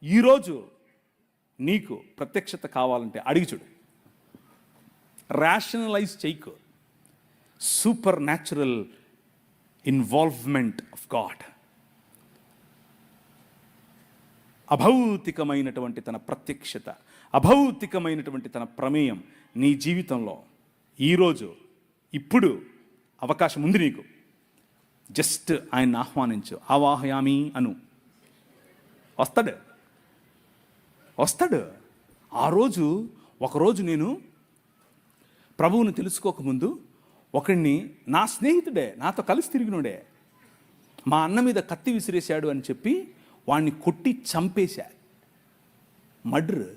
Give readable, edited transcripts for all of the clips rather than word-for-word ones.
ఈరోజు నీకు ప్రత్యక్షత కావాలంటే అడిగి చూడు. రేషనలైజ్ చేయకు. Supernatural involvement of God, అభౌతికమైనటువంటి తన ప్రత్యక్షత, అభౌతికమైనటువంటి తన ప్రమేయం నీ జీవితంలో ఈరోజు ఇప్పుడు అవకాశం ఉంది నీకు. జస్ట్ ఆయన్ని ఆహ్వానించు. ఆవాహయామి అను. వస్తాడు. ఒకరోజు నేను ప్రభువుని తెలుసుకోకముందు ఒకడిని, నా స్నేహితుడే, నాతో కలిసి తిరిగినోడే, మా అన్న మీద కత్తి విసిరేశాడు అని చెప్పి వాడిని కొట్టి చంపేశా. మర్డర్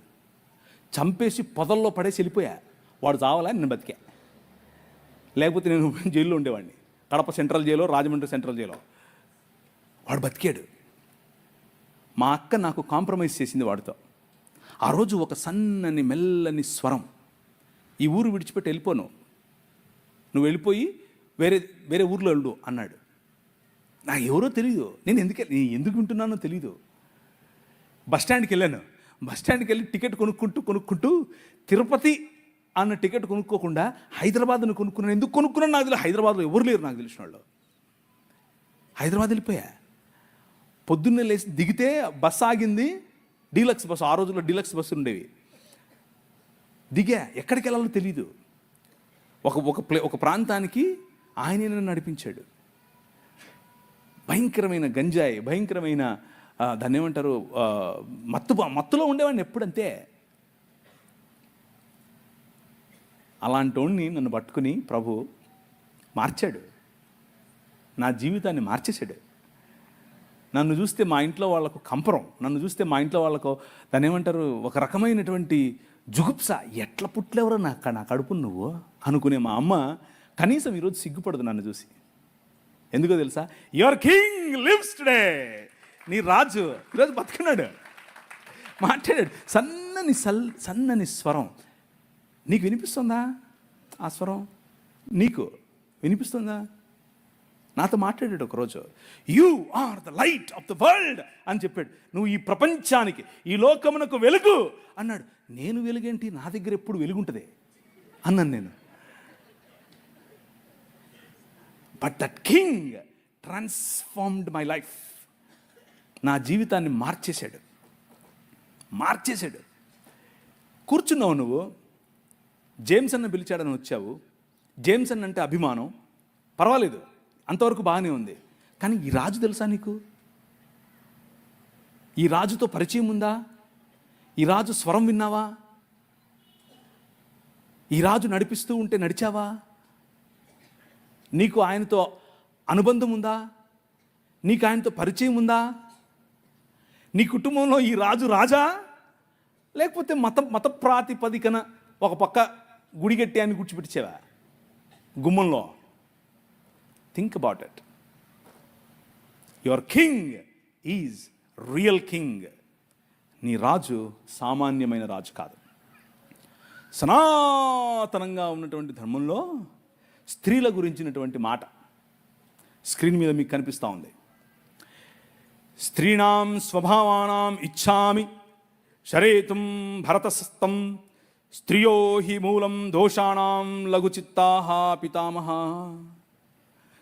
చంపేసి పొదల్లో పడేసి వెళ్ళిపోయా. వాడు చావాలని నేను బతికా. లేకపోతే నేను జైల్లో ఉండేవాడిని. Kadapa central Xylo, Rajahmundry central Xylo. వాడు బతికాడు. మా అక్క నాకు కాంప్రమైజ్ చేసింది వాడితో. ఆ రోజు ఒక సన్నని మెల్లని స్వరం, ఈ ఊరు విడిచిపెట్టి వెళ్ళిపోను, నువ్వు వెళ్ళిపోయి వేరే ఊర్లో వెళ్ళు అన్నాడు. నాకు ఎవరో తెలియదు, నేను ఎందుకు వింటున్నానో తెలీదు. బస్టాండ్కి వెళ్ళాను. బస్టాండ్కి వెళ్ళి టికెట్ కొనుక్కుంటూ తిరుపతి అన్న టికెట్ కొనుక్కోకుండా హైదరాబాద్ను కొనుక్కున్నాను. ఎందుకు కొనుక్కున్నాను నాకు తెలియదు. హైదరాబాద్లో ఎవరు లేరు నాకు తెలిసిన వాళ్ళు. హైదరాబాద్ వెళ్ళిపోయా. పొద్దున్నే లేచి దిగితే బస్సు ఆగింది, డీలక్స్ బస్సు. ఆ రోజుల్లో డీలక్స్ బస్సు ఉండేవి. దిగా, ఎక్కడికి వెళ్ళాలో తెలీదు. ఒక ప్రాంతానికి ఆయనే నన్ను నడిపించాడు. భయంకరమైన గంజాయి, భయంకరమైన దాన్ని ఏమంటారు, మత్తులో ఉండేవాడిని ఎప్పుడంతే. అలాంటి నన్ను పట్టుకుని ప్రభు మార్చాడు. నా జీవితాన్ని మార్చేశాడు. నన్ను చూస్తే మా ఇంట్లో వాళ్ళకు కంపరం, నన్ను చూస్తే మా ఇంట్లో వాళ్ళకు దాన్ని ఏమంటారు, ఒక రకమైనటువంటి జుగుప్స. ఎట్లా పుట్లేవరో నా కడుపు నువ్వు అనుకునే మా అమ్మ కనీసం ఈరోజు సిగ్గుపడదు నన్ను చూసి. ఎందుకో తెలుసా? Your king lives today. నీ రాజు ఈరోజు బతుకున్నాడు, మాట్లాడాడు. సన్నని స్వరం. నీకు వినిపిస్తుందా? ఆ స్వరం నీకు వినిపిస్తుందా? నాతో మాట్లాడాడు ఒకరోజు. You are the light of the world అని చెప్పాడు. నువ్వు ఈ ప్రపంచానికి, ఈ లోకమునకు వెలుగు అన్నాడు. నేను వెలుగేంటి, నా దగ్గర ఎప్పుడు వెలుగుంటుంది అన్నాను నేను. But that king transformed my life. నా జీవితాన్ని మార్చేశాడు. కూర్చున్నావు నువ్వు, జేమ్స్ అన్న పిలిచాడని వచ్చావు. జేమ్స్ అన్న అంటే అభిమానం, పర్వాలేదు, అంతవరకు బాగానే ఉంది. కానీ ఈ రాజు తెలుసా నీకు? ఈ రాజుతో పరిచయం ఉందా? ఈ రాజు స్వరం విన్నావా? ఈ రాజు నడిపిస్తూ ఉంటే నడిచావా? నీకు ఆయనతో అనుబంధం ఉందా? నీకు ఆయనతో పరిచయం ఉందా? నీ కుటుంబంలో ఈ రాజు రాజా, లేకపోతే మత ప్రాతిపదికన ఒక పక్క గుడి కట్టి ఆయన కూర్చోబెట్టించావా గుమ్మంలో? Think about it. Your king is real king. నీ రాజు సామాన్యమైన రాజు కాదు. సనాతనంగా ఉన్నటువంటి ధర్మంలో స్త్రీల గురించినటువంటి మాట స్క్రీన్ మీద మీకు కనిపిస్తూ ఉంది. స్త్రీణాం స్వభావానాం ఇచ్ఛామి శరేతుం భరతస్థం స్త్రియో హి మూలం దోషాణం లఘుచిత్తాః పితామహ.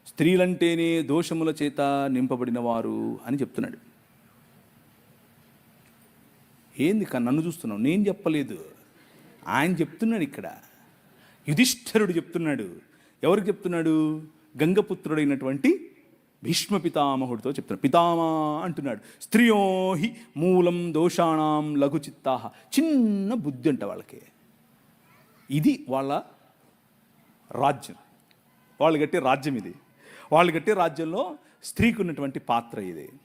స్త్రీలంటేనే దోషముల చేత నింపబడిన వారు అని చెప్తున్నాడు. ఏంది నన్ను చూస్తున్నావు? నేను చెప్పలేదు, ఆయన చెప్తున్నాడు. ఇక్కడ యుధిష్ఠిరుడు చెప్తున్నాడు. ఎవరికి చెప్తున్నాడు? గంగపుత్రుడైనటువంటి భీష్మ పితామహుడితో చెప్తున్నాడు. పితామా అంటున్నాడు. స్త్రియో హి మూలం దోషాణం లఘుచిత్తాః. చిన్న బుద్ధి అంట వాళ్ళకి. ఇది వాళ్ళ రాజ్యం, వాళ్ళు కట్టే రాజ్యం ఇది. వాళ్ళు కట్టే రాజ్యంలో స్త్రీకి ఉన్నటువంటి పాత్ర ఇది.